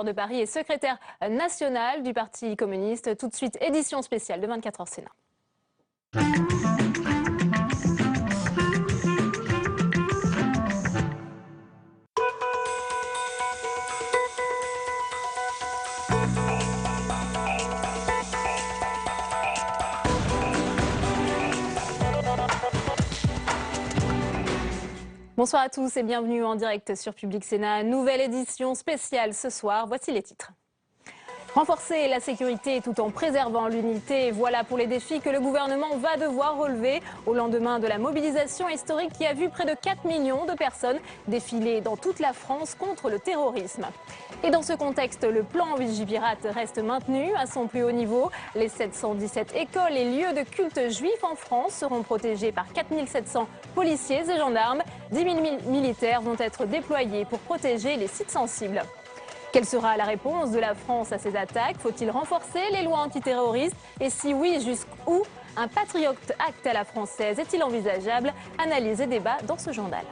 de Paris et secrétaire national du Parti communiste. Tout de suite, édition spéciale de 24h Sénat. Bonsoir à tous et bienvenue en direct sur Public Sénat. Nouvelle édition spéciale ce soir. Voici les titres. Renforcer la sécurité tout en préservant l'unité, voilà pour les défis que le gouvernement va devoir relever au lendemain de la mobilisation historique qui a vu près de 4 millions de personnes défiler dans toute la France contre le terrorisme. Et dans ce contexte, le plan Vigipirate reste maintenu à son plus haut niveau. Les 717 écoles et lieux de culte juifs en France seront protégés par 4700 policiers et gendarmes. 10 000 militaires vont être déployés pour protéger les sites sensibles. Quelle sera la réponse de la France à ces attaques? Faut-il renforcer les lois antiterroristes? Et si oui, jusqu'où? Un Patriot Act à la française est-il envisageable? Analyse et débat dans ce journal.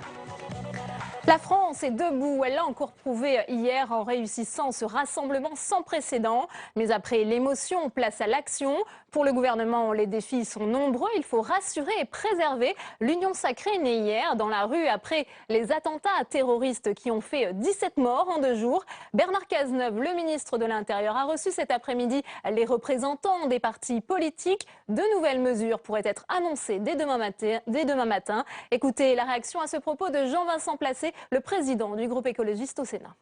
La France est debout, elle l'a encore prouvé hier en réussissant ce rassemblement sans précédent. Mais après l'émotion, place à l'action. Pour le gouvernement, les défis sont nombreux. Il faut rassurer et préserver l'union sacrée née hier dans la rue après les attentats terroristes qui ont fait 17 morts en 2 jours. Bernard Cazeneuve, le ministre de l'Intérieur, a reçu cet après-midi les représentants des partis politiques. De nouvelles mesures pourraient être annoncées dès demain matin. Écoutez la réaction à ce propos de Jean-Vincent Placé, le président du groupe écologiste au Sénat.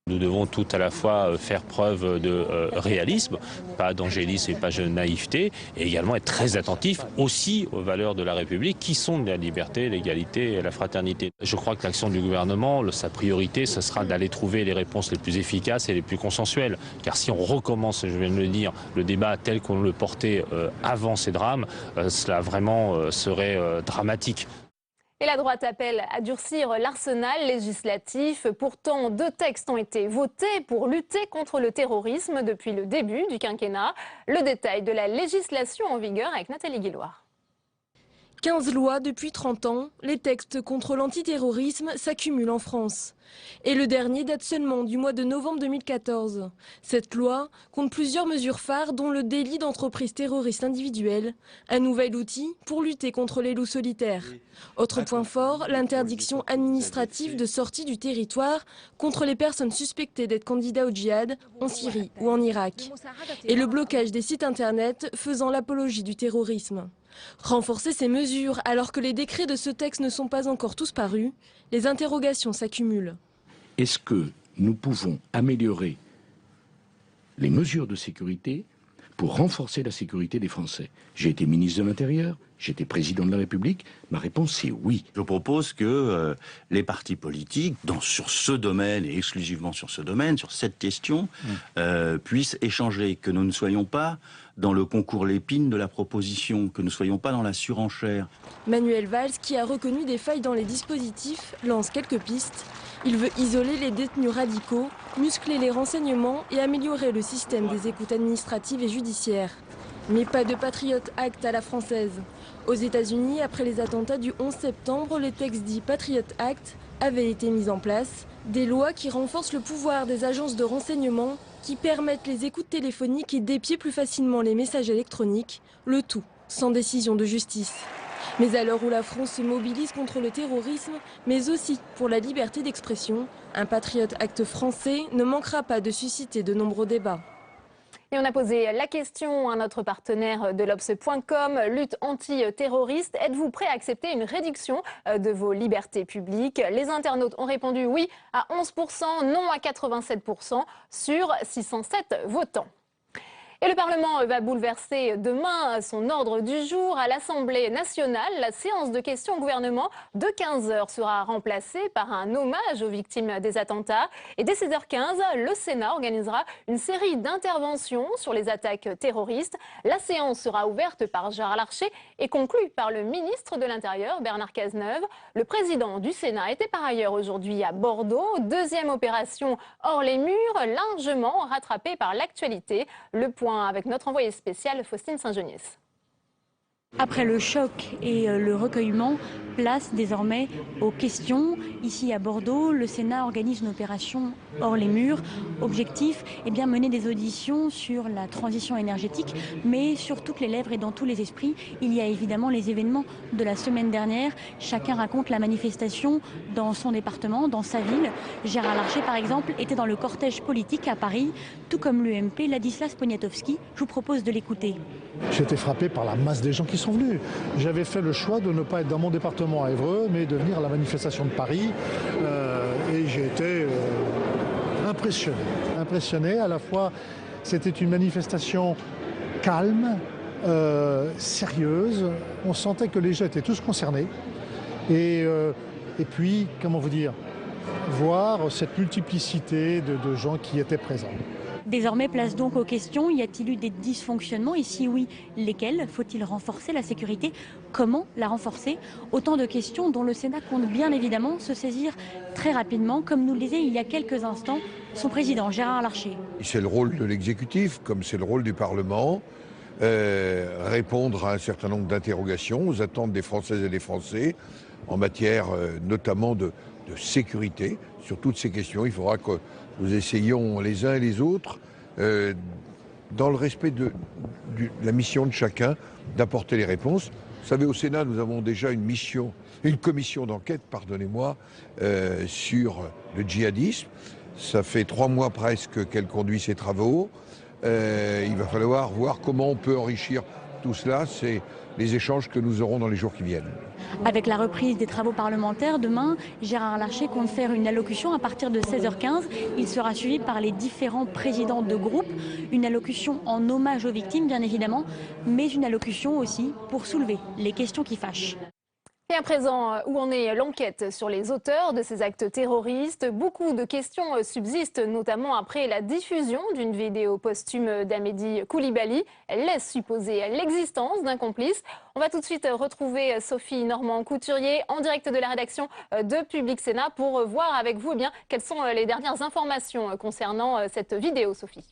Nous devons tout à la fois faire preuve de réalisme, pas d'angélisme et pas de naïveté, et également être très attentifs aussi aux valeurs de la République qui sont la liberté, l'égalité et la fraternité. Je crois que l'action du gouvernement, sa priorité, ce sera d'aller trouver les réponses les plus efficaces et les plus consensuelles. Car si on recommence, je viens de le dire, le débat tel qu'on le portait avant ces drames, cela vraiment serait dramatique. Et la droite appelle à durcir l'arsenal législatif. Pourtant, 2 textes ont été votés pour lutter contre le terrorisme depuis le début du quinquennat. Le détail de la législation en vigueur avec Nathalie Guilloire. 15 lois depuis 30 ans, les textes contre l'antiterrorisme s'accumulent en France. Et le dernier date seulement du mois de novembre 2014. Cette loi compte plusieurs mesures phares dont le délit d'entreprise terroriste individuelle, un nouvel outil pour lutter contre les loups solitaires. Autre point fort, l'interdiction administrative de sortie du territoire contre les personnes suspectées d'être candidats au djihad en Syrie ou en Irak. Et le blocage des sites internet faisant l'apologie du terrorisme. Renforcer ces mesures alors que les décrets de ce texte ne sont pas encore tous parus, les interrogations s'accumulent. Est-ce que nous pouvons améliorer les mesures de sécurité pour renforcer la sécurité des Français? J'ai été ministre de l'Intérieur, j'ai été président de la République, ma réponse est oui. Je propose que les partis politiques, sur ce domaine et exclusivement sur ce domaine, sur cette question, puissent échanger, que nous ne soyons pas dans le concours l'épine de la proposition, que nous ne soyons pas dans la surenchère. Manuel Valls, qui a reconnu des failles dans les dispositifs, lance quelques pistes. Il veut isoler les détenus radicaux, muscler les renseignements et améliorer le système des écoutes administratives et judiciaires. Mais pas de Patriot Act à la française. Aux États-Unis, après les attentats du 11 septembre, le texte dit Patriot Act avait été mis en place. Des lois qui renforcent le pouvoir des agences de renseignement, qui permettent les écoutes téléphoniques et d'épier plus facilement les messages électroniques, le tout sans décision de justice. Mais à l'heure où la France se mobilise contre le terrorisme, mais aussi pour la liberté d'expression, un Patriot Act français ne manquera pas de susciter de nombreux débats. Et on a posé la question à notre partenaire de l'Obs.com, lutte antiterroriste. Êtes-vous prêt à accepter une réduction de vos libertés publiques? Les internautes ont répondu oui à 11%, non à 87% sur 607 votants. Et le Parlement va bouleverser demain son ordre du jour à l'Assemblée nationale. La séance de questions au gouvernement de 15h sera remplacée par un hommage aux victimes des attentats. Et dès 16h15, le Sénat organisera une série d'interventions sur les attaques terroristes. La séance sera ouverte par Gérard Larcher et conclue par le ministre de l'Intérieur, Bernard Cazeneuve. Le président du Sénat était par ailleurs aujourd'hui à Bordeaux. 2e opération hors les murs, largement rattrapée par l'actualité. Le point avec notre envoyée spéciale Faustine Saint-Geniès. Après le choc et le recueillement, place désormais aux questions. Ici à Bordeaux, le Sénat organise une opération hors les murs. Objectif, mener des auditions sur la transition énergétique, mais sur toutes les lèvres et dans tous les esprits. Il y a évidemment les événements de la semaine dernière. Chacun raconte la manifestation dans son département, dans sa ville. Gérard Larcher, par exemple, était dans le cortège politique à Paris, tout comme l'UMP Ladislas Poniatowski. Je vous propose de l'écouter. J'ai été frappé par la masse des gens qui sont venus. J'avais fait le choix de ne pas être dans mon département à Évreux, mais de venir à la manifestation de Paris. Et j'ai été impressionné. À la fois, c'était une manifestation calme, sérieuse. On sentait que les gens étaient tous concernés. Et puis, comment vous dire, voir cette multiplicité de gens qui étaient présents. Désormais, place donc aux questions. Y a-t-il eu des dysfonctionnements? Et si oui, lesquels? Faut-il renforcer la sécurité? Comment la renforcer? Autant de questions dont le Sénat compte bien évidemment se saisir très rapidement, comme nous le disait il y a quelques instants son président Gérard Larcher. C'est le rôle de l'exécutif, comme c'est le rôle du Parlement, répondre à un certain nombre d'interrogations, aux attentes des Françaises et des Français, en matière notamment de sécurité. Sur toutes ces questions, il faudra que nous essayions les uns et les autres, dans le respect de la mission de chacun, d'apporter les réponses. Vous savez, au Sénat, nous avons déjà une commission d'enquête, sur le djihadisme. Ça fait 3 mois presque qu'elle conduit ses travaux. Il va falloir voir comment on peut enrichir tout cela. C'est les échanges que nous aurons dans les jours qui viennent. Avec la reprise des travaux parlementaires, demain, Gérard Larcher compte faire une allocution à partir de 16h15. Il sera suivi par les différents présidents de groupe. Une allocution en hommage aux victimes, bien évidemment, mais une allocution aussi pour soulever les questions qui fâchent. Et à présent, où en est l'enquête sur les auteurs de ces actes terroristes? Beaucoup de questions subsistent, notamment après la diffusion d'une vidéo posthume d'Amédi Koulibaly. Elle laisse supposer l'existence d'un complice. On va tout de suite retrouver Sophie Normand-Couturier en direct de la rédaction de Public Sénat pour voir avec vous quelles sont les dernières informations concernant cette vidéo, Sophie.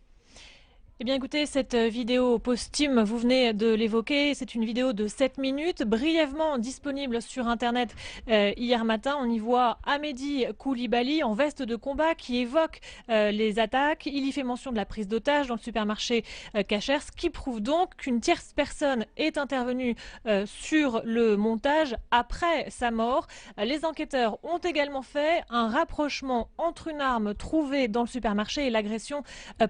Eh bien écoutez, cette vidéo posthume, vous venez de l'évoquer, c'est une vidéo de 7 minutes, brièvement disponible sur Internet hier matin. On y voit Amédi Koulibaly en veste de combat qui évoque les attaques. Il y fait mention de la prise d'otage dans le supermarché Cacher, ce qui prouve donc qu'une tierce personne est intervenue sur le montage après sa mort. Les enquêteurs ont également fait un rapprochement entre une arme trouvée dans le supermarché et l'agression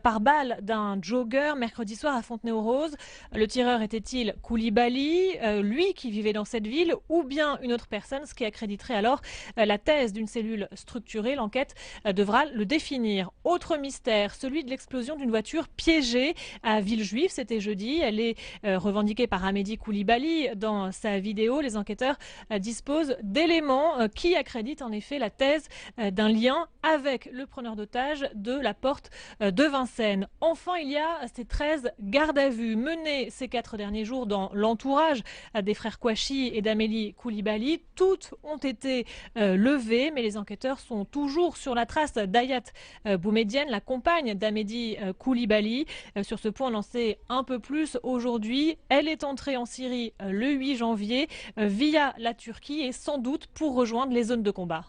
par balle d'un jogger mercredi soir à Fontenay-aux-Roses. Le tireur était-il Koulibaly, lui qui vivait dans cette ville, ou bien une autre personne, ce qui accréditerait alors la thèse d'une cellule structurée. L'enquête devra le définir. Autre mystère, celui de l'explosion d'une voiture piégée à Villejuif. C'était jeudi. Elle est revendiquée par Amédi Koulibaly dans sa vidéo. Les enquêteurs disposent d'éléments qui accréditent en effet la thèse d'un lien avec le preneur d'otage de la porte de Vincennes. Enfin, il y a ces 13 gardes à vue menées ces 4 derniers jours dans l'entourage des frères Kouachi et d'Amédi Koulibaly. Toutes ont été levées, mais les enquêteurs sont toujours sur la trace d'Ayat Boumedienne, la compagne d'Amédi Koulibaly. Sur ce point, on en sait un peu plus aujourd'hui. Elle est entrée en Syrie le 8 janvier via la Turquie et sans doute pour rejoindre les zones de combat.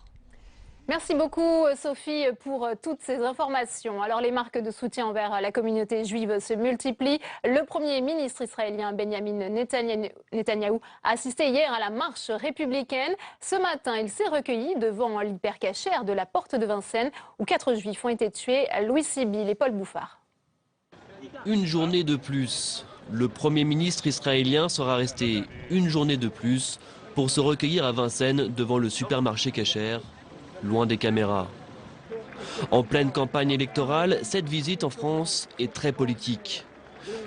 Merci beaucoup Sophie pour toutes ces informations. Alors les marques de soutien envers la communauté juive se multiplient. Le Premier ministre israélien Benjamin Netanyahou a assisté hier à la marche républicaine. Ce matin, il s'est recueilli devant l'hypercachère de la porte de Vincennes où 4 juifs ont été tués. Louis Sibyl et Paul Bouffard. Une journée de plus. Le Premier ministre israélien sera resté une journée de plus pour se recueillir à Vincennes devant le supermarché Cacher, loin des caméras. En pleine campagne électorale, cette visite en France est très politique.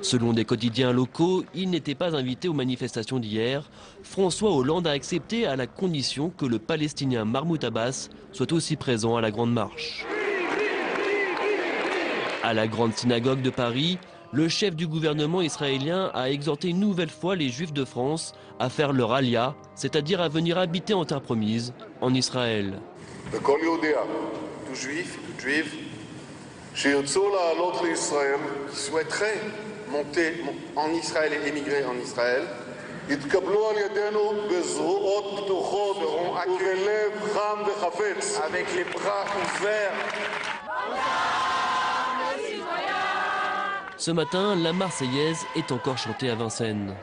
Selon des quotidiens locaux, il n'était pas invité aux manifestations d'hier. François Hollande a accepté à la condition que le Palestinien Mahmoud Abbas soit aussi présent à la Grande Marche. À la Grande Synagogue de Paris, le chef du gouvernement israélien a exhorté une nouvelle fois les Juifs de France à faire leur alia, c'est-à-dire à venir habiter en terre promise, en Israël. Tout juif, toute juive, qui souhaiterait monter en Israël et émigrer en Israël, יתקבלו על ידינו בזרועות פתוחות ובלב חם וחפץ. Avec les bras ouverts. Ce matin, la Marseillaise est encore chantée à Vincennes.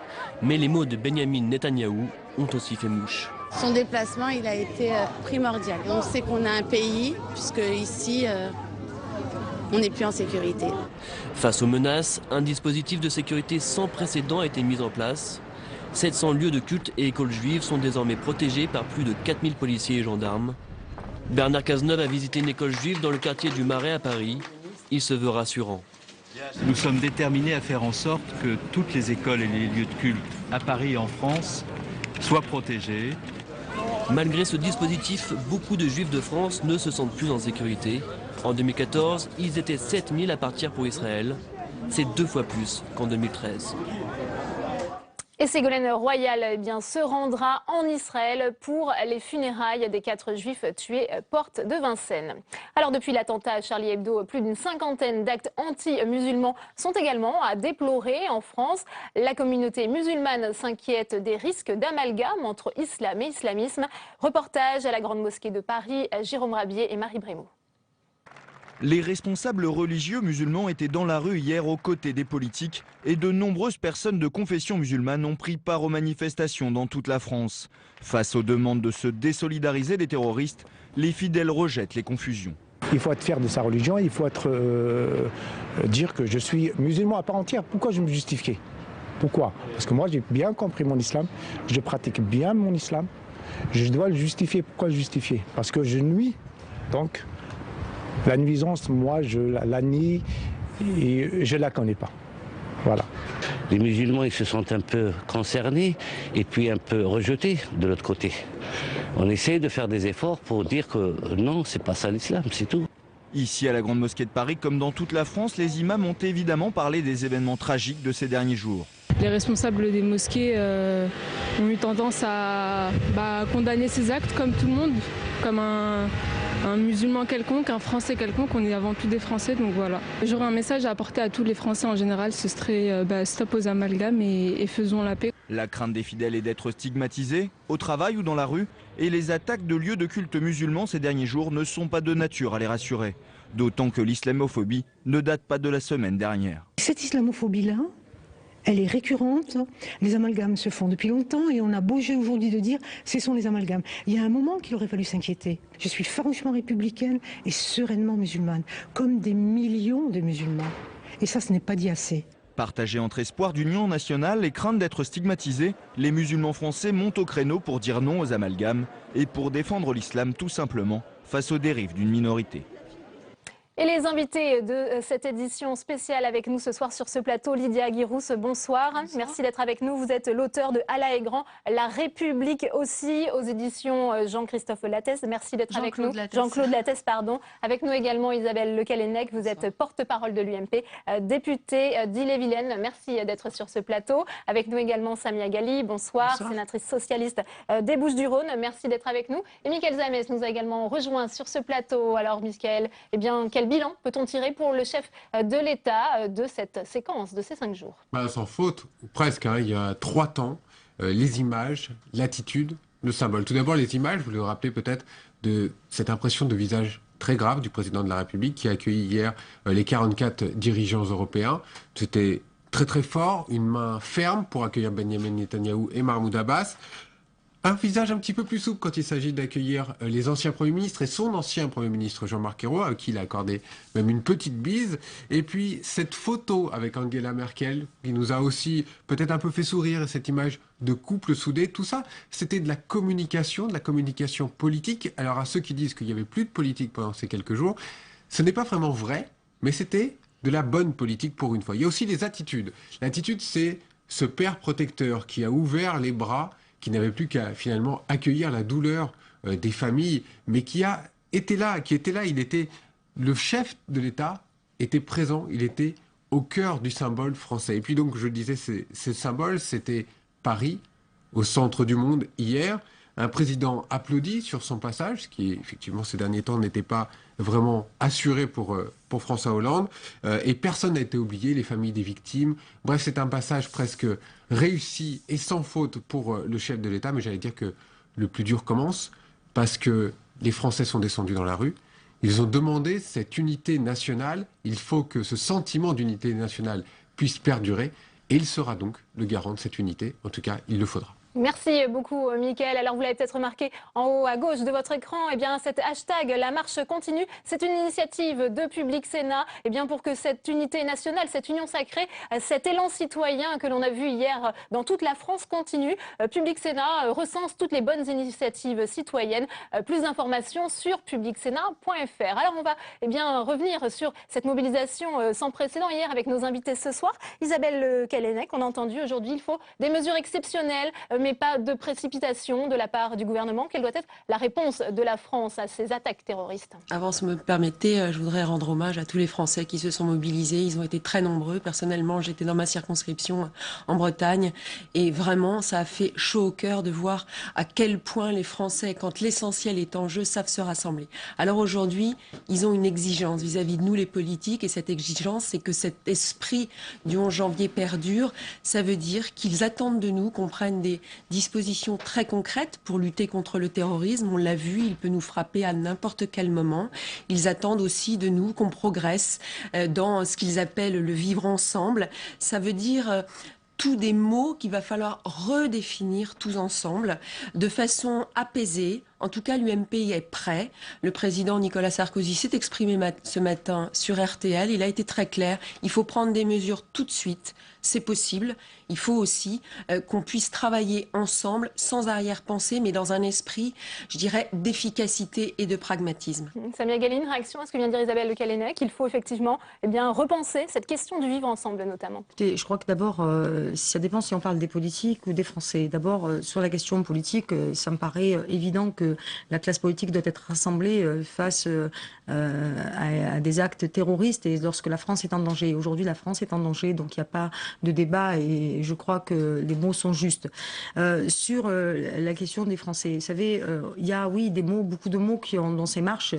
Mais les mots de Benyamin Netanyahou ont aussi fait mouche. Son déplacement, il a été primordial. On sait qu'on a un pays, puisque ici, on n'est plus en sécurité. Face aux menaces, un dispositif de sécurité sans précédent a été mis en place. 700 lieux de culte et écoles juives sont désormais protégés par plus de 4000 policiers et gendarmes. Bernard Cazeneuve a visité une école juive dans le quartier du Marais à Paris. Il se veut rassurant. Nous sommes déterminés à faire en sorte que toutes les écoles et les lieux de culte à Paris et en France soient protégés. Malgré ce dispositif, beaucoup de juifs de France ne se sentent plus en sécurité. En 2014, ils étaient 7000 à partir pour Israël. C'est 2 fois plus qu'en 2013. Et Ségolène Royal se rendra en Israël pour les funérailles des 4 juifs tués porte de Vincennes. Alors depuis l'attentat à Charlie Hebdo, plus d'une cinquantaine d'actes anti-musulmans sont également à déplorer en France. La communauté musulmane s'inquiète des risques d'amalgame entre islam et islamisme. Reportage à la Grande Mosquée de Paris, Jérôme Rabier et Marie Brémaud. Les responsables religieux musulmans étaient dans la rue hier aux côtés des politiques et de nombreuses personnes de confession musulmane ont pris part aux manifestations dans toute la France. Face aux demandes de se désolidariser des terroristes, les fidèles rejettent les confusions. Il faut être fier de sa religion, il faut dire que je suis musulman à part entière. Pourquoi je me justifier? Pourquoi? Parce que moi j'ai bien compris mon islam, je pratique bien mon islam, je dois le justifier. Pourquoi le justifier? Parce que je nuis, donc... La nuisance, moi, je la nie et je ne la connais pas. Voilà. Les musulmans, ils se sentent un peu concernés et puis un peu rejetés de l'autre côté. On essaie de faire des efforts pour dire que non, c'est pas ça l'islam, c'est tout. Ici, à la Grande Mosquée de Paris, comme dans toute la France, les imams ont évidemment parlé des événements tragiques de ces derniers jours. Les responsables des mosquées ont eu tendance à condamner ces actes comme tout le monde, comme un musulman quelconque, un Français quelconque. On est avant tout des Français, donc voilà. J'aurais un message à apporter à tous les Français en général, ce serait stop aux amalgames et faisons la paix. La crainte des fidèles est d'être stigmatisés, au travail ou dans la rue, et les attaques de lieux de culte musulmans ces derniers jours ne sont pas de nature à les rassurer. D'autant que l'islamophobie ne date pas de la semaine dernière. Cette islamophobie-là, elle est récurrente, les amalgames se font depuis longtemps et on a beau jeu aujourd'hui de dire ce sont les amalgames. Il y a un moment qu'il aurait fallu s'inquiéter. Je suis farouchement républicaine et sereinement musulmane, comme des millions de musulmans. Et ça, ce n'est pas dit assez. Partagés entre espoir d'union nationale et crainte d'être stigmatisés, les musulmans français montent au créneau pour dire non aux amalgames et pour défendre l'islam tout simplement face aux dérives d'une minorité. Et les invités de cette édition spéciale avec nous ce soir sur ce plateau, Lydia Aguirous, bonsoir. Merci d'être avec nous. Vous êtes l'auteur de Allah est grand, La République aussi, aux éditions Jean-Christophe Lattès. Merci d'être avec nous. Jean-Claude Lattès, pardon. Avec nous également Isabelle Lecalennec, vous êtes porte-parole de l'UMP, députée d'Ille-et-Vilaine. Merci d'être sur ce plateau. Avec nous également Samia Ghali, bonsoir, sénatrice socialiste des Bouches-du-Rhône. Merci d'être avec nous. Et Mickaël Zamès nous a également rejoint sur ce plateau. Alors Mickaël, eh bien, quel bilan peut-on tirer pour le chef de l'État de cette séquence, de ces 5 jours? Sans faute, ou presque, il y a 3 temps, les images, l'attitude, le symbole. Tout d'abord les images, vous le rappelez peut-être, de cette impression de visage très grave du président de la République qui a accueilli hier les 44 dirigeants européens. C'était très très fort, une main ferme pour accueillir Benyamin Netanyahou et Mahmoud Abbas. Un visage un petit peu plus souple quand il s'agit d'accueillir les anciens premiers ministres et son ancien premier ministre Jean-Marc Ayrault, à qui il a accordé même une petite bise. Et puis cette photo avec Angela Merkel qui nous a aussi peut-être un peu fait sourire, et cette image de couple soudé, tout ça, c'était de la communication politique. Alors à ceux qui disent qu'il n'y avait plus de politique pendant ces quelques jours, ce n'est pas vraiment vrai, mais c'était de la bonne politique pour une fois. Il y a aussi les attitudes. L'attitude, c'est ce père protecteur qui a ouvert les bras, qui n'avait plus qu'à finalement accueillir la douleur des familles, mais qui était là, il était le chef de l'État, était présent, il était au cœur du symbole français. Et puis donc, je disais, ce symbole, c'était Paris, au centre du monde hier. un président applaudi sur son passage, ce qui effectivement ces derniers temps n'était pas vraiment assuré pour François Hollande, et personne n'a été oublié, les familles des victimes. Bref, c'est un passage presque réussi et sans faute pour le chef de l'État, mais j'allais dire que le plus dur commence, parce que les Français sont descendus dans la rue. Ils ont demandé cette unité nationale. Il faut que ce sentiment d'unité nationale puisse perdurer. Et il sera donc le garant de cette unité. En tout cas, il le faudra. Merci beaucoup, Mickaël. Alors, vous l'avez peut-être remarqué en haut à gauche de votre écran, eh bien, cet hashtag « La marche continue », c'est une initiative de Public Sénat, eh bien, pour que cette unité nationale, cette union sacrée, cet élan citoyen que l'on a vu hier dans toute la France continue. Public Sénat recense toutes les bonnes initiatives citoyennes. Plus d'informations sur publicsénat.fr. Alors, on va revenir sur cette mobilisation sans précédent hier avec nos invités ce soir. Isabelle Callennec, on a entendu aujourd'hui, il faut des mesures exceptionnelles, mais pas de précipitation de la part du gouvernement. Quelle doit être la réponse de la France à ces attaques terroristes? Avant, si vous me permettez, je voudrais rendre hommage à tous les Français qui se sont mobilisés. Ils ont été très nombreux. Personnellement, j'étais dans ma circonscription en Bretagne. Et vraiment, ça a fait chaud au cœur de voir à quel point les Français, quand l'essentiel est en jeu, savent se rassembler. Alors aujourd'hui, ils ont une exigence vis-à-vis de nous, les politiques. Et cette exigence, c'est que cet esprit du 11 janvier perdure. Ça veut dire qu'ils attendent de nous qu'on prenne des dispositions très concrètes pour lutter contre le terrorisme. On l'a vu, il peut nous frapper à n'importe quel moment. Ils attendent aussi de nous qu'on progresse dans ce qu'ils appellent le vivre ensemble. Ça veut dire tous des mots qu'il va falloir redéfinir tous ensemble de façon apaisée. En tout cas, l'UMP est prêt. Le président Nicolas Sarkozy s'est exprimé ce matin sur RTL. Il a été très clair. Il faut prendre des mesures tout de suite. C'est possible. Il faut aussi qu'on puisse travailler ensemble, sans arrière-pensée, mais dans un esprit, je dirais, d'efficacité et de pragmatisme. Samia Ghali, une réaction à ce que vient de dire Isabelle Callennec. Il faut effectivement repenser cette question du vivre ensemble, notamment. Je crois que d'abord, ça dépend si on parle des politiques ou des Français. D'abord, sur la question politique, ça me paraît évident que la classe politique doit être rassemblée face à des actes terroristes et lorsque la France est en danger. Aujourd'hui, la France est en danger, donc il n'y a pas de débat et je crois que les mots sont justes. Sur la question des Français, vous savez, il y a, oui, des mots, beaucoup de mots qui ont dans ces marches,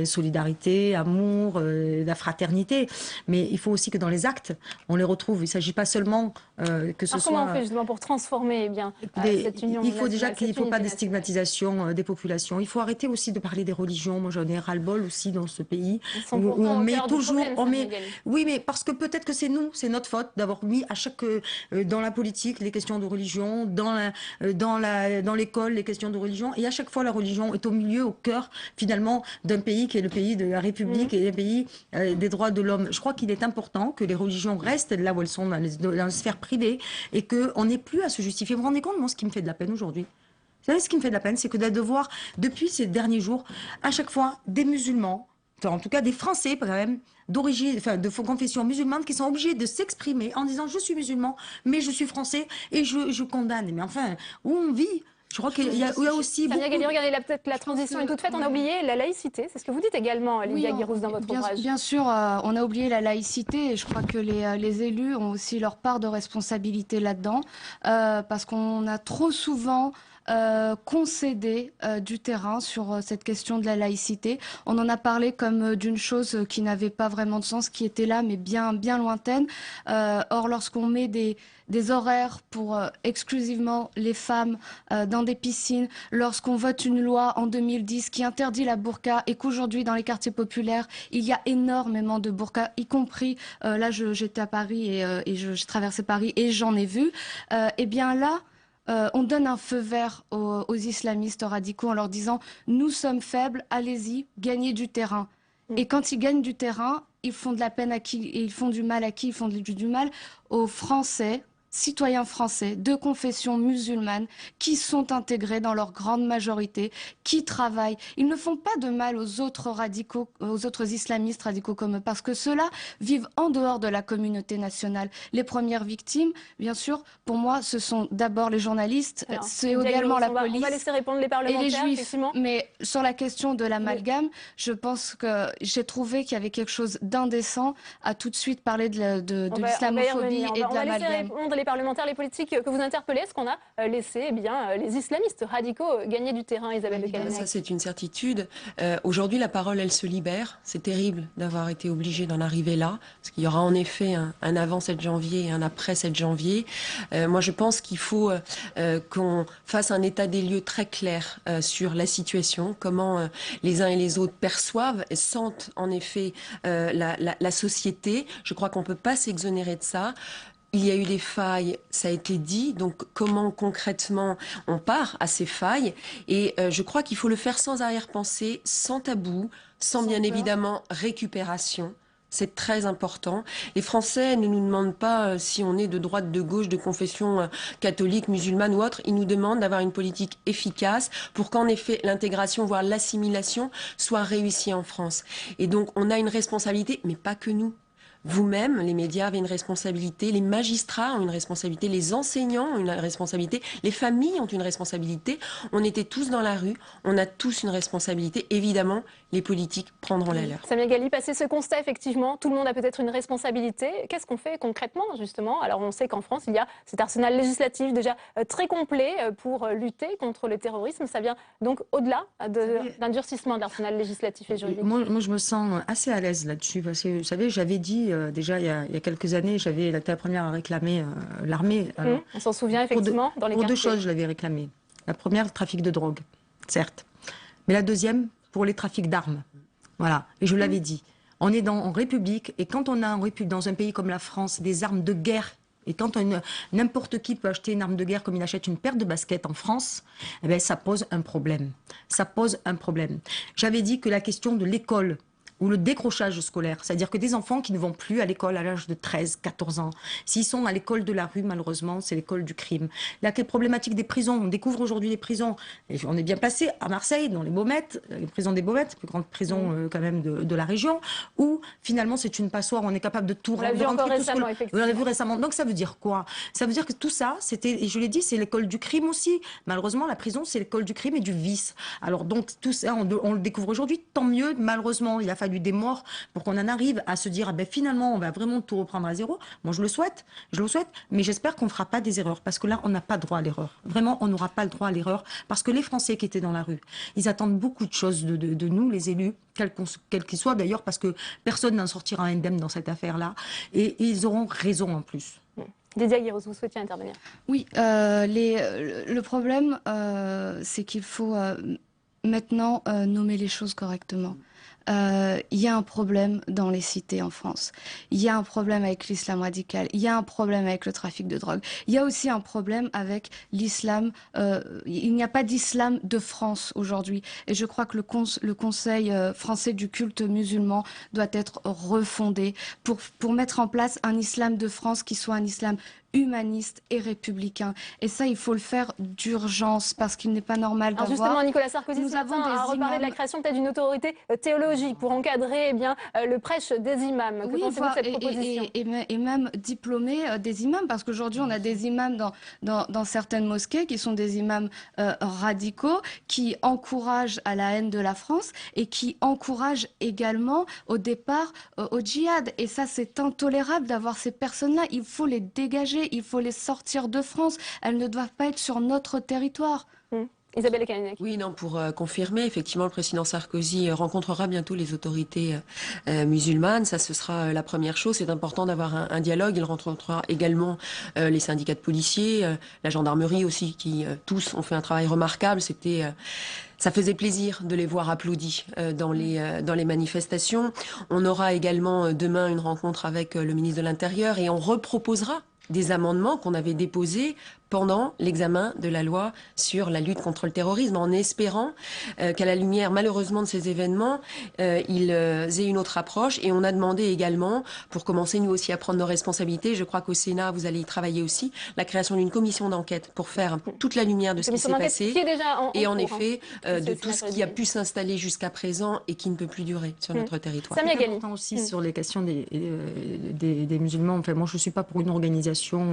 solidarité, amour, la fraternité, mais il faut aussi que dans les actes, on les retrouve. Il ne s'agit pas seulement que ce soit... Comment on fait justement pour transformer cette union? Il faut déjà qu'il ne faut pas de stigmatisation des populations. Il faut arrêter aussi de parler des religions. Moi, j'en ai ras-le-bol aussi dans ce pays où on met toujours... Oui, mais parce que peut-être que c'est nous, c'est notre faute d'avoir mis à chaque... dans la politique, les questions de religion, dans l'école, les questions de religion. Et à chaque fois, la religion est au milieu, au cœur, finalement, d'un pays qui est le pays de la République et le pays des droits de l'homme. Je crois qu'il est important que les religions restent là où elles sont, dans la sphère privée, et qu'on n'ait plus à se justifier. Vous vous rendez compte, moi, ce qui me fait de la peine aujourd'hui? Vous savez, ce qui me fait de la peine, c'est que de voir, depuis ces derniers jours, à chaque fois, des musulmans, en tout cas des Français quand même, d'origine, enfin de confession musulmane, qui sont obligés de s'exprimer en disant « je suis musulman, mais je suis français et je condamne ». Mais enfin, où on vit? Je crois qu'il y a aussi beaucoup... Regardez, peut-être la transition est toute faite. On a oublié la laïcité. C'est ce que vous dites également, Lydia Guirouz, dans votre ouvrage. Bien sûr, on a oublié la laïcité. Et je crois que les élus ont aussi leur part de responsabilité là-dedans. Parce qu'on a trop souvent... concéder du terrain sur cette question de la laïcité. On en a parlé comme d'une chose qui n'avait pas vraiment de sens, qui était là, mais bien lointaine. Or, lorsqu'on met des horaires pour exclusivement les femmes dans des piscines, lorsqu'on vote une loi en 2010 qui interdit la burqa et qu'aujourd'hui, dans les quartiers populaires, il y a énormément de burqa, y compris, là, j'étais à Paris et j'ai traversé Paris et j'en ai vu, et bien là, on donne un feu vert aux islamistes radicaux en leur disant « nous sommes faibles, allez-y, gagnez du terrain ». Et quand ils gagnent du terrain, ils font de la peine à qui? Et ils font du mal à qui? Ils font du mal aux Français, citoyens français de confession musulmane qui sont intégrés dans leur grande majorité, qui travaillent. Ils ne font pas de mal aux autres radicaux, aux autres islamistes radicaux comme eux, parce que ceux-là vivent en dehors de la communauté nationale. Les premières victimes, bien sûr, pour moi, ce sont d'abord les journalistes, c'est également la police. On va laisser répondre les parlementaires, et les juifs. Mais sur la question de l'amalgame, je pense que j'ai trouvé qu'il y avait quelque chose d'indécent à tout de suite parler de l'islamophobie et de l'amalgame. les parlementaires, les politiques que vous interpellez, est-ce qu'on a laissé les islamistes radicaux gagner du terrain, Isabelle de Calenac? Ça, c'est une certitude. Aujourd'hui, la parole, elle se libère. C'est terrible d'avoir été obligé d'en arriver là, parce qu'il y aura en effet un avant 7 janvier et un après 7 janvier. Moi, je pense qu'il faut qu'on fasse un état des lieux très clair sur la situation, comment les uns et les autres perçoivent et sentent en effet la société. Je crois qu'on ne peut pas s'exonérer de ça. Il y a eu des failles, ça a été dit, donc comment concrètement on part à ces failles? Et je crois qu'il faut le faire sans arrière-pensée, sans tabou, sans bien évidemment récupération. C'est très important. Les Français ne nous demandent pas si on est de droite, de gauche, de confession catholique, musulmane ou autre. Ils nous demandent d'avoir une politique efficace pour qu'en effet l'intégration, voire l'assimilation, soit réussie en France. Et donc on a une responsabilité, mais pas que nous. Vous-même, les médias avaient une responsabilité, les magistrats ont une responsabilité, les enseignants ont une responsabilité, les familles ont une responsabilité. On était tous dans la rue, on a tous une responsabilité. Évidemment, les politiques prendront la leur. Samia Ghali, passé ce constat, effectivement, tout le monde a peut-être une responsabilité. Qu'est-ce qu'on fait concrètement, justement? Alors, on sait qu'en France, il y a cet arsenal législatif déjà très complet pour lutter contre le terrorisme. Ça vient donc au-delà d'un durcissement de l'arsenal législatif et juridique. Moi, je me sens assez à l'aise là-dessus. Parce que, vous savez, j'avais dit déjà il y a quelques années, j'avais été la première à réclamer l'armée. On s'en souvient, effectivement, dans les quartiers. Pour deux choses, je l'avais réclamé. La première, le trafic de drogue, certes. Mais la deuxième, pour les trafics d'armes. Voilà, et je l'avais dit. On est en République, et quand on a en République, dans un pays comme la France, des armes de guerre, et quand n'importe qui peut acheter une arme de guerre comme il achète une paire de baskets en France, eh bien, ça pose un problème. Ça pose un problème. J'avais dit que la question de l'école, ou le décrochage scolaire, c'est-à-dire que des enfants qui ne vont plus à l'école à l'âge de 13, 14 ans, s'ils sont à l'école de la rue, malheureusement, c'est l'école du crime. La problématique des prisons, on découvre aujourd'hui les prisons, et on est bien placé à Marseille, dans les Baumettes, les prisons des Baumettes, plus grande prison quand même de la région, où finalement c'est une passoire, on est capable de tout rentrer. On l'a vu récemment. Donc ça veut dire quoi? Ça veut dire que tout ça, c'était, et je l'ai dit, c'est l'école du crime aussi. Malheureusement, la prison, c'est l'école du crime et du vice. Alors donc tout ça, on le découvre aujourd'hui, tant mieux. Malheureusement, il a fallu des morts pour qu'on en arrive à se dire finalement on va vraiment tout reprendre à zéro. Moi je le souhaite, mais j'espère qu'on ne fera pas des erreurs, parce que là on n'a pas droit à l'erreur. Vraiment, on n'aura pas le droit à l'erreur, parce que les Français qui étaient dans la rue, ils attendent beaucoup de choses de nous, les élus, quels qu'ils soient d'ailleurs, parce que personne n'en sortira indemne dans cette affaire-là, et ils auront raison en plus. Didier Aguirre, vous souhaitiez intervenir? Oui, le problème, c'est qu'il faut maintenant nommer les choses correctement. Il y a un problème dans les cités en France. Il y a un problème avec l'islam radical. Il y a un problème avec le trafic de drogue. Il y a aussi un problème avec l'islam. Il n'y a pas d'islam de France aujourd'hui. Et je crois que le Conseil français du culte musulman doit être refondé pour mettre en place un islam de France qui soit un islam humaniste et républicain. Et ça, il faut le faire d'urgence, parce qu'il n'est pas normal d'avoir... Alors justement, Nicolas Sarkozy a reparlé de la création peut-être d'une autorité théologique pour encadrer le prêche des imams. Que pensez-vous de cette proposition? Et même diplômer des imams, parce qu'aujourd'hui, on a des imams dans certaines mosquées qui sont des imams radicaux, qui encouragent à la haine de la France et qui encouragent également au départ au djihad. Et ça, c'est intolérable d'avoir ces personnes-là. Il faut les dégager. Il faut les sortir de France. Elles ne doivent pas être sur notre territoire. Isabelle de Calenac. Oui, non, pour confirmer, effectivement, le président Sarkozy rencontrera bientôt les autorités musulmanes. Ça, ce sera la première chose. C'est important d'avoir un dialogue. Il rencontrera également les syndicats de policiers, la gendarmerie aussi, qui tous ont fait un travail remarquable. Ça faisait plaisir de les voir applaudis dans les manifestations. On aura également demain une rencontre avec le ministre de l'Intérieur, et on reproposera des amendements qu'on avait déposés pendant l'examen de la loi sur la lutte contre le terrorisme, en espérant qu'à la lumière, malheureusement, de ces événements, ils aient une autre approche. Et on a demandé également, pour commencer nous aussi à prendre nos responsabilités, je crois qu'au Sénat, vous allez y travailler aussi, la création d'une commission d'enquête pour faire toute la lumière de ce qui s'est passé. Et en effet, de tout ce qui a pu s'installer jusqu'à présent et qui ne peut plus durer sur notre territoire. C'est important aussi sur les questions des musulmans. Enfin, moi, je ne suis pas pour une organisation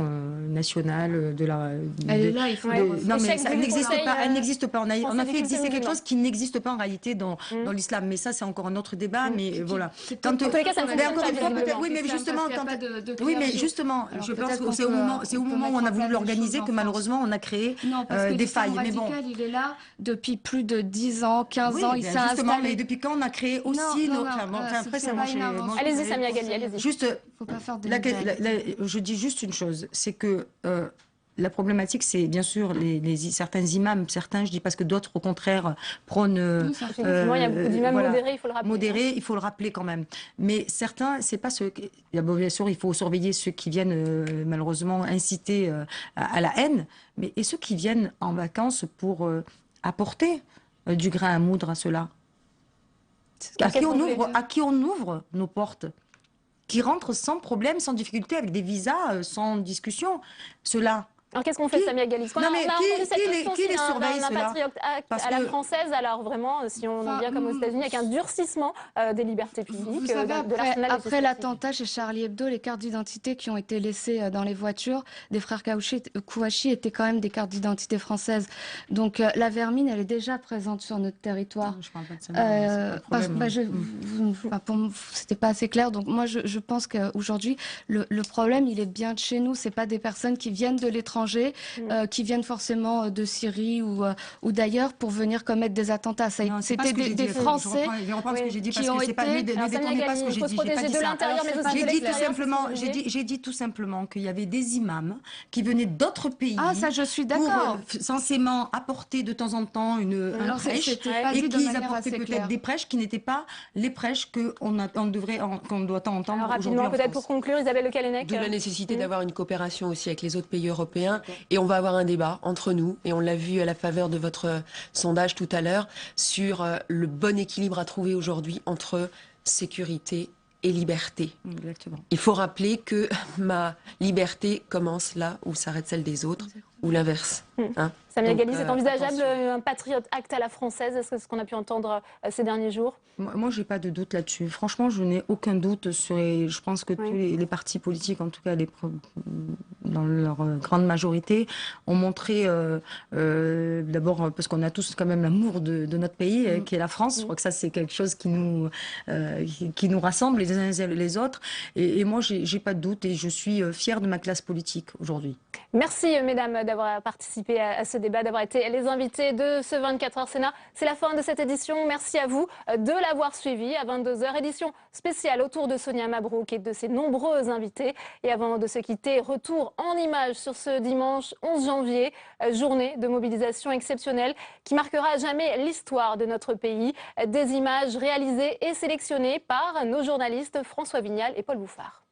nationale de la Elle est là, il faut non, mais ça n'existe pas. Elle euh, n'existe pas. On a fait exister quelque chose qui n'existe pas en réalité dans Mm. l'islam. Mais ça, c'est encore un autre débat. Mais voilà. En tous les cas, ça ne fonctionne encore pas, une fois, peut-être. visiblement. Oui, mais C'est ça, justement, parce qu'il y a pas de oui, mais clergé. justement, Alors, je pense peut-être que qu'on c'est au peut- moment on peut où on mettre a en voulu place des l'organiser choses que en malheureusement on a créé Non, parce que des failles. Mais bon. radical, il est là depuis plus de 10 ans, 15 ans, il s'est justement, installé. mais depuis quand on a créé aussi Non, nos... non, après, c'est c'est pas mon une invention. Allez-y, Samia Ghali, allez-y. Juste, Faut pas faire de je dis juste une chose, c'est que la problématique, c'est bien sûr certains imams, certains, je dis parce que d'autres, au contraire, prônent... Effectivement, il y a beaucoup d'imams modérés, il faut le rappeler. Modérés, il faut le rappeler quand même. Mais certains, c'est pas ceux... Bien sûr, il faut surveiller ceux qui viennent malheureusement inciter à la haine, mais et ceux qui viennent en vacances pour apporter du grain à moudre à ceux-là. À qui on ouvre nos portes, qui rentrent sans problème, sans difficulté, avec des visas, sans discussion. Ceux-là. Alors qu'est-ce qu'on fait, Samia Ghali? Non, mais qui les surveille, d'un ceux-là? Patriot Act à la française, alors vraiment, si on en vient comme aux États-Unis, avec un durcissement des libertés publiques, Vous savez, de l'arsenal après l'attentat chez Charlie Hebdo, les cartes d'identité qui ont été laissées dans les voitures des frères Kouachi étaient quand même des cartes d'identité françaises. Donc la vermine, elle est déjà présente sur notre territoire. Je parle pas de ça. Pour moi, c'était pas assez clair. Donc moi, je pense qu'aujourd'hui, le problème, il est bien de chez nous. C'est pas des personnes qui viennent de l'étranger, qui viennent forcément de Syrie ou d'ailleurs pour venir commettre des attentats. C'était des Français je reprends ce que j'ai dit parce qui ont que c'est pas... Ne été... détournez pas ce que j'ai dit. J'ai pas dit ça. J'ai dit tout simplement qu'il y avait des imams qui venaient d'autres pays. Ah, ça, je suis d'accord. Pour censément apporter de temps en temps un prêche et qu'ils apportaient peut-être des prêches qui n'étaient pas les prêches qu'on doit entendre. Alors rapidement, peut-être pour conclure, Isabelle Le Callennec. D'où la nécessité d'avoir une coopération aussi avec les autres pays européens. Et on va avoir un débat entre nous, et on l'a vu à la faveur de votre sondage tout à l'heure, sur le bon équilibre à trouver aujourd'hui entre sécurité et liberté. Exactement. Il faut rappeler que ma liberté commence là où s'arrête celle des autres, ou l'inverse. Hein. Samia Ghali, c'est envisageable un Patriot Act à la française? Est-ce que c'est ce qu'on a pu entendre ces derniers jours? Moi, j'ai pas de doute là-dessus. Franchement, je n'ai aucun doute sur... Je pense que tous les partis politiques, en tout cas dans leur grande majorité, ont montré, d'abord parce qu'on a tous quand même l'amour de notre pays, qui est la France. Je crois que ça, c'est quelque chose qui nous rassemble les uns et les autres. Et moi, j'ai pas de doute et je suis fière de ma classe politique aujourd'hui. Merci, mesdames, d'avoir participé à ce débat, d'avoir été les invités de ce 24h Sénat. C'est la fin de cette édition. Merci à vous de l'avoir suivi à 22h. Édition spéciale autour de Sonia Mabrouk et de ses nombreux invités. Et avant de se quitter, retour en images sur ce dimanche 11 janvier, journée de mobilisation exceptionnelle qui marquera à jamais l'histoire de notre pays. Des images réalisées et sélectionnées par nos journalistes François Vignal et Paul Bouffard.